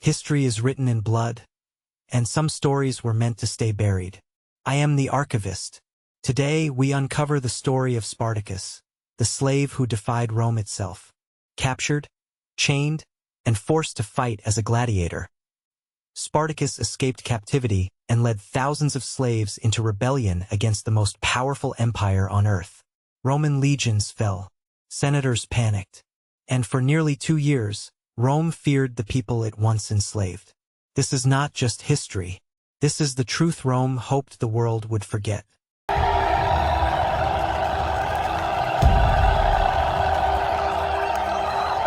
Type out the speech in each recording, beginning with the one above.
History is written in blood, and some stories were meant to stay buried. I am the archivist. Today, we uncover the story of Spartacus, the slave who defied Rome itself. Captured, chained, and forced to fight as a gladiator, Spartacus escaped captivity and led thousands of slaves into rebellion against the most powerful empire on earth. Roman legions fell, senators panicked, and for nearly 2 years, Rome feared the people it once enslaved. This is not just history. This is the truth Rome hoped the world would forget.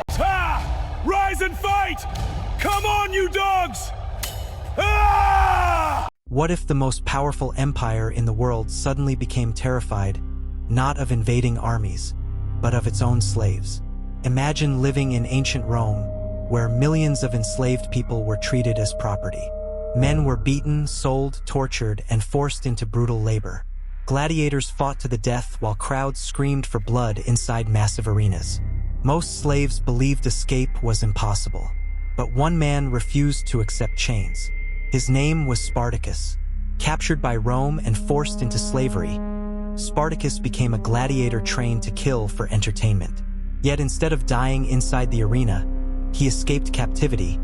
Ha! Rise and fight! Come on, you dogs! Ah! What if the most powerful empire in the world suddenly became terrified, not of invading armies, but of its own slaves? Imagine living in ancient Rome, where millions of enslaved people were treated as property. Men were beaten, sold, tortured, and forced into brutal labor. Gladiators fought to the death while crowds screamed for blood inside massive arenas. Most slaves believed escape was impossible, but one man refused to accept chains. His name was Spartacus. Captured by Rome and forced into slavery, Spartacus became a gladiator trained to kill for entertainment. Yet instead of dying inside the arena, he escaped captivity,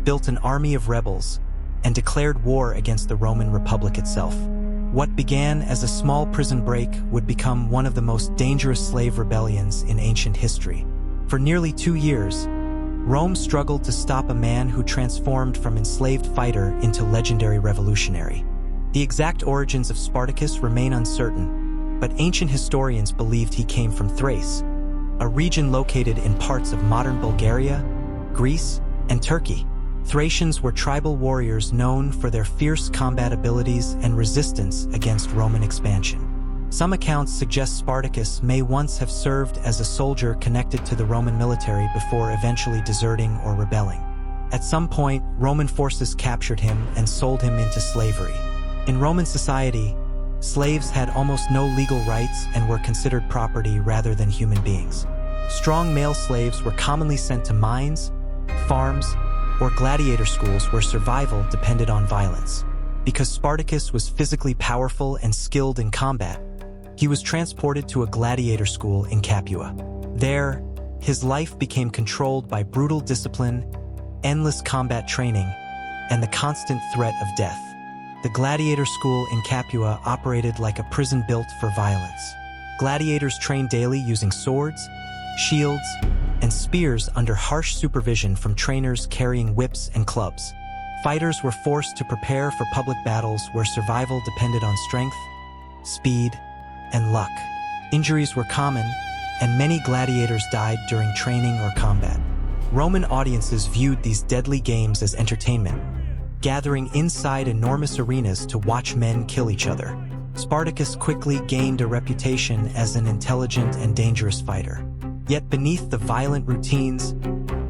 built an army of rebels, and declared war against the Roman Republic itself. What began as a small prison break would become one of the most dangerous slave rebellions in ancient history. For nearly 2 years, Rome struggled to stop a man who transformed from enslaved fighter into legendary revolutionary. The exact origins of Spartacus remain uncertain, but ancient historians believed he came from Thrace, a region located in parts of modern Bulgaria, Greece, and Turkey. Thracians were tribal warriors known for their fierce combat abilities and resistance against Roman expansion. Some accounts suggest Spartacus may once have served as a soldier connected to the Roman military before eventually deserting or rebelling. At some point, Roman forces captured him and sold him into slavery. In Roman society, slaves had almost no legal rights and were considered property rather than human beings. Strong male slaves were commonly sent to mines, farms, or gladiator schools where survival depended on violence. Because Spartacus was physically powerful and skilled in combat, he was transported to a gladiator school in Capua. There, his life became controlled by brutal discipline, endless combat training, and the constant threat of death. The gladiator school in Capua operated like a prison built for violence. Gladiators trained daily using swords, shields, and spears under harsh supervision from trainers carrying whips and clubs. Fighters were forced to prepare for public battles where survival depended on strength, speed, and luck. Injuries were common, and many gladiators died during training or combat. Roman audiences viewed these deadly games as entertainment, gathering inside enormous arenas to watch men kill each other. Spartacus quickly gained a reputation as an intelligent and dangerous fighter. Yet beneath the violent routines,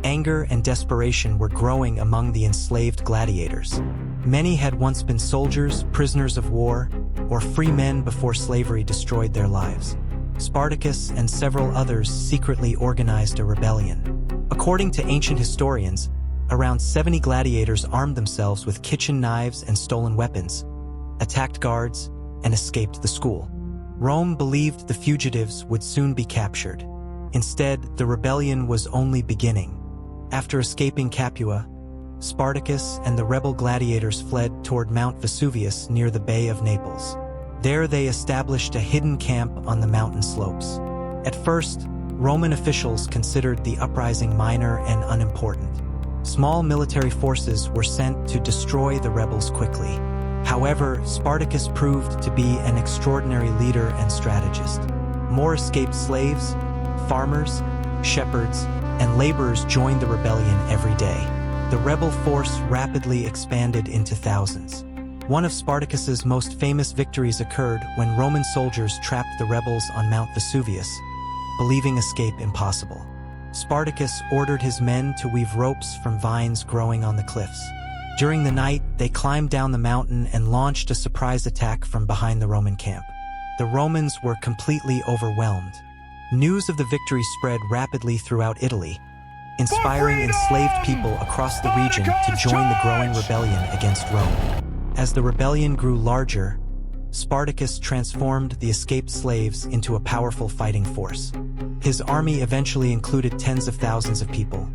anger and desperation were growing among the enslaved gladiators. Many had once been soldiers, prisoners of war, or free men before slavery destroyed their lives. Spartacus and several others secretly organized a rebellion. According to ancient historians, around 70 gladiators armed themselves with kitchen knives and stolen weapons, attacked guards, and escaped the school. Rome believed the fugitives would soon be captured. Instead, the rebellion was only beginning. After escaping Capua, Spartacus and the rebel gladiators fled toward Mount Vesuvius near the Bay of Naples. There they established a hidden camp on the mountain slopes. At first, Roman officials considered the uprising minor and unimportant. Small military forces were sent to destroy the rebels quickly. However, Spartacus proved to be an extraordinary leader and strategist. More escaped slaves, farmers, shepherds, and laborers joined the rebellion every day. The rebel force rapidly expanded into thousands. One of Spartacus's most famous victories occurred when Roman soldiers trapped the rebels on Mount Vesuvius, believing escape impossible. Spartacus ordered his men to weave ropes from vines growing on the cliffs. During the night, they climbed down the mountain and launched a surprise attack from behind the Roman camp. The Romans were completely overwhelmed. News of the victory spread rapidly throughout Italy, inspiring enslaved people across the region to join the growing rebellion against Rome. As the rebellion grew larger, Spartacus transformed the escaped slaves into a powerful fighting force. His army eventually included tens of thousands of people: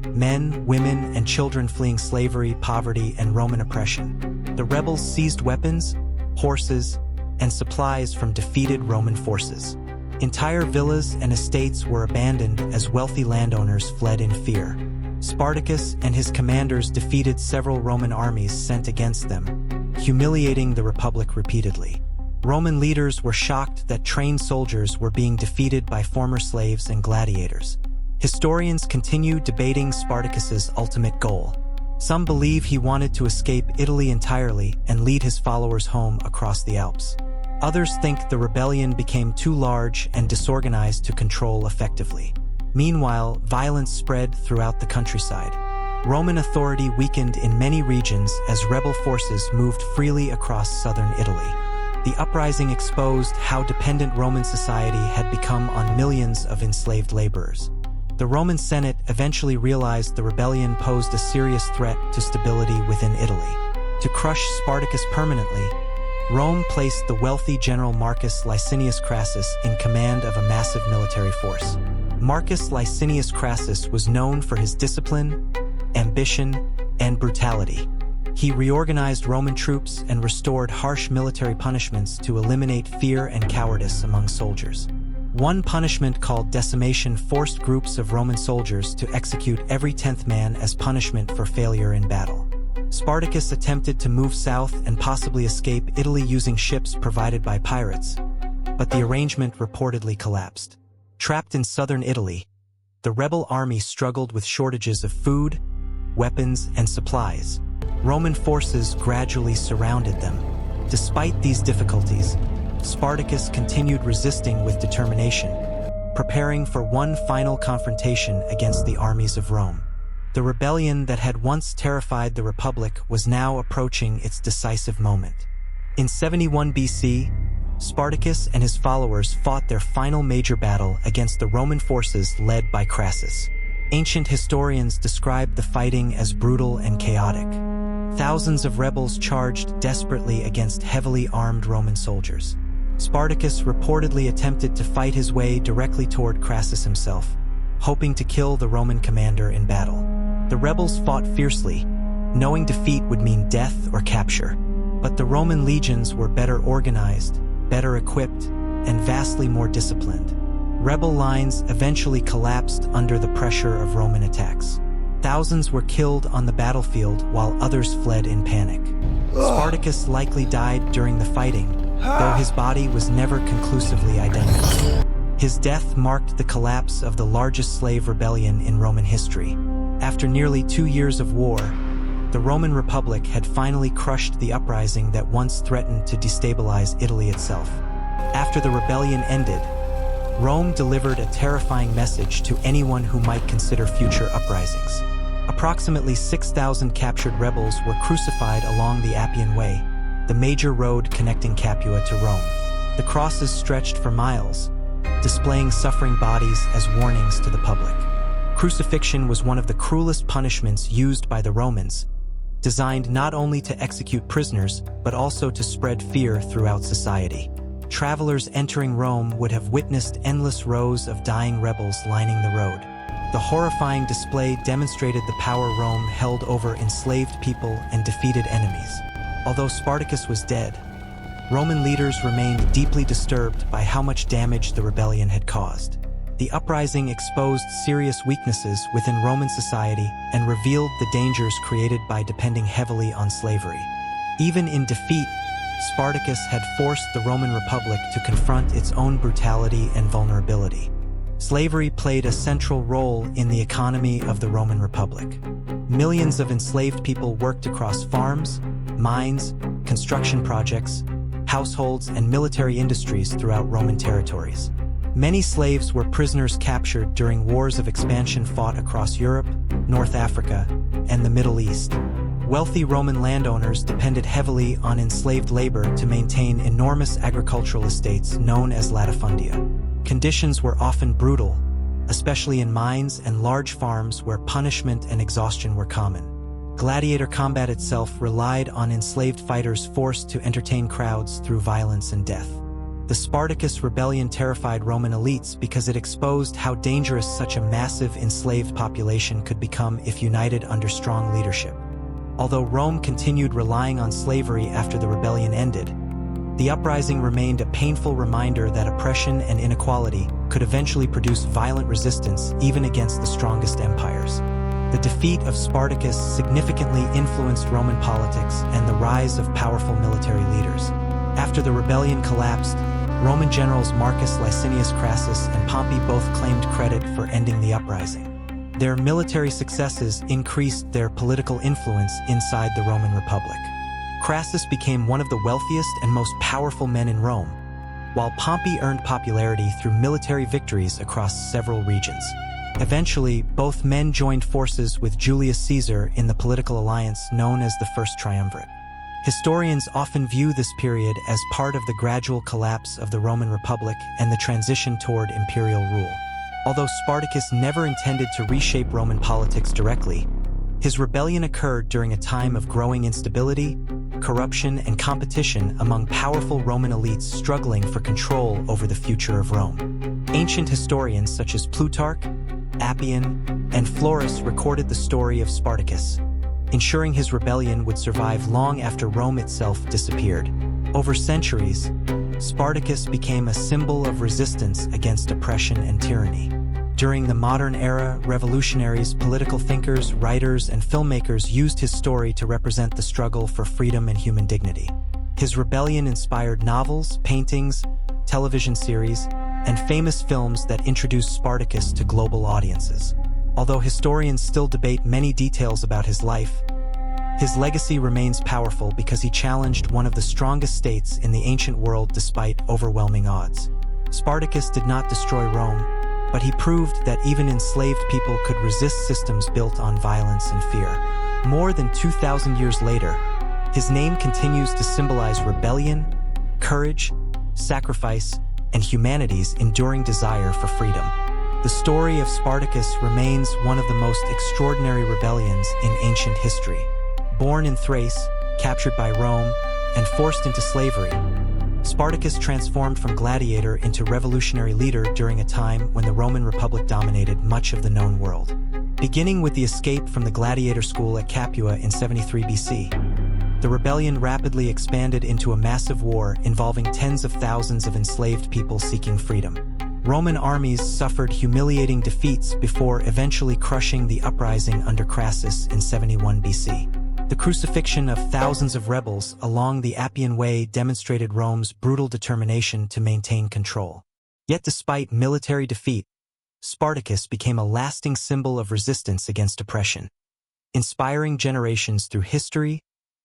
men, women, and children fleeing slavery, poverty, and Roman oppression. The rebels seized weapons, horses, and supplies from defeated Roman forces. Entire villas and estates were abandoned as wealthy landowners fled in fear. Spartacus and his commanders defeated several Roman armies sent against them, humiliating the Republic repeatedly. Roman leaders were shocked that trained soldiers were being defeated by former slaves and gladiators. Historians continue debating Spartacus's ultimate goal. Some believe he wanted to escape Italy entirely and lead his followers home across the Alps. Others think the rebellion became too large and disorganized to control effectively. Meanwhile, violence spread throughout the countryside. Roman authority weakened in many regions as rebel forces moved freely across southern Italy. The uprising exposed how dependent Roman society had become on millions of enslaved laborers. The Roman Senate eventually realized the rebellion posed a serious threat to stability within Italy. To crush Spartacus permanently, Rome placed the wealthy general Marcus Licinius Crassus in command of a massive military force. Marcus Licinius Crassus was known for his discipline, ambition, and brutality. He reorganized Roman troops and restored harsh military punishments to eliminate fear and cowardice among soldiers. One punishment called decimation forced groups of Roman soldiers to execute every 10th man as punishment for failure in battle. Spartacus attempted to move south and possibly escape Italy using ships provided by pirates, but the arrangement reportedly collapsed. Trapped in southern Italy, the rebel army struggled with shortages of food, weapons, and supplies. Roman forces gradually surrounded them. Despite these difficulties, Spartacus continued resisting with determination, preparing for one final confrontation against the armies of Rome. The rebellion that had once terrified the Republic was now approaching its decisive moment. In 71 BC, Spartacus and his followers fought their final major battle against the Roman forces led by Crassus. Ancient historians describe the fighting as brutal and chaotic. Thousands of rebels charged desperately against heavily armed Roman soldiers. Spartacus reportedly attempted to fight his way directly toward Crassus himself, hoping to kill the Roman commander in battle. The rebels fought fiercely, knowing defeat would mean death or capture. But the Roman legions were better organized, better equipped, and vastly more disciplined. Rebel lines eventually collapsed under the pressure of Roman attacks. Thousands were killed on the battlefield while others fled in panic. Spartacus likely died during the fighting, though his body was never conclusively identified. His death marked the collapse of the largest slave rebellion in Roman history. After nearly 2 years of war, the Roman Republic had finally crushed the uprising that once threatened to destabilize Italy itself. After the rebellion ended, Rome delivered a terrifying message to anyone who might consider future uprisings. Approximately 6,000 captured rebels were crucified along the Appian Way, the major road connecting Capua to Rome. The crosses stretched for miles, displaying suffering bodies as warnings to the public. Crucifixion was one of the cruelest punishments used by the Romans, designed not only to execute prisoners, but also to spread fear throughout society. Travelers entering Rome would have witnessed endless rows of dying rebels lining the road. The horrifying display demonstrated the power Rome held over enslaved people and defeated enemies. Although Spartacus was dead, Roman leaders remained deeply disturbed by how much damage the rebellion had caused. The uprising exposed serious weaknesses within Roman society and revealed the dangers created by depending heavily on slavery. Even in defeat, Spartacus had forced the Roman Republic to confront its own brutality and vulnerability. Slavery played a central role in the economy of the Roman Republic. Millions of enslaved people worked across farms, mines, construction projects, households, and military industries throughout Roman territories. Many slaves were prisoners captured during wars of expansion fought across Europe, North Africa, and the Middle East. Wealthy Roman landowners depended heavily on enslaved labor to maintain enormous agricultural estates known as latifundia. Conditions were often brutal, especially in mines and large farms where punishment and exhaustion were common. Gladiator combat itself relied on enslaved fighters forced to entertain crowds through violence and death. The Spartacus rebellion terrified Roman elites because it exposed how dangerous such a massive enslaved population could become if united under strong leadership. Although Rome continued relying on slavery after the rebellion ended, the uprising remained a painful reminder that oppression and inequality could eventually produce violent resistance even against the strongest empires. The defeat of Spartacus significantly influenced Roman politics and the rise of powerful military leaders. After the rebellion collapsed, Roman generals Marcus Licinius Crassus and Pompey both claimed credit for ending the uprising. Their military successes increased their political influence inside the Roman Republic. Crassus became one of the wealthiest and most powerful men in Rome, while Pompey earned popularity through military victories across several regions. Eventually, both men joined forces with Julius Caesar in the political alliance known as the First Triumvirate. Historians often view this period as part of the gradual collapse of the Roman Republic and the transition toward imperial rule. Although Spartacus never intended to reshape Roman politics directly, his rebellion occurred during a time of growing instability, corruption, and competition among powerful Roman elites struggling for control over the future of Rome. Ancient historians such as Plutarch, Appian, and Florus recorded the story of Spartacus, ensuring his rebellion would survive long after Rome itself disappeared. Over centuries, Spartacus became a symbol of resistance against oppression and tyranny. During the modern era, revolutionaries, political thinkers, writers, and filmmakers used his story to represent the struggle for freedom and human dignity. His rebellion inspired novels, paintings, television series, and famous films that introduced Spartacus to global audiences. Although historians still debate many details about his life, his legacy remains powerful because he challenged one of the strongest states in the ancient world despite overwhelming odds. Spartacus did not destroy Rome, but he proved that even enslaved people could resist systems built on violence and fear. More than 2,000 years later, his name continues to symbolize rebellion, courage, sacrifice, and humanity's enduring desire for freedom. The story of Spartacus remains one of the most extraordinary rebellions in ancient history. Born in Thrace, captured by Rome, and forced into slavery, Spartacus transformed from gladiator into revolutionary leader during a time when the Roman Republic dominated much of the known world. Beginning with the escape from the gladiator school at Capua in 73 BC, the rebellion rapidly expanded into a massive war involving tens of thousands of enslaved people seeking freedom. Roman armies suffered humiliating defeats before eventually crushing the uprising under Crassus in 71 BC. The crucifixion of thousands of rebels along the Appian Way demonstrated Rome's brutal determination to maintain control. Yet despite military defeat, Spartacus became a lasting symbol of resistance against oppression, inspiring generations through history,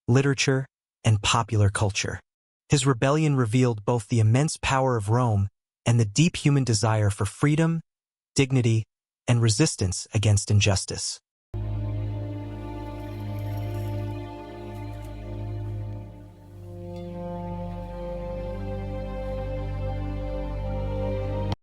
literature, and popular culture. His rebellion revealed both the immense power of Rome and the deep human desire for freedom, dignity, and resistance against injustice.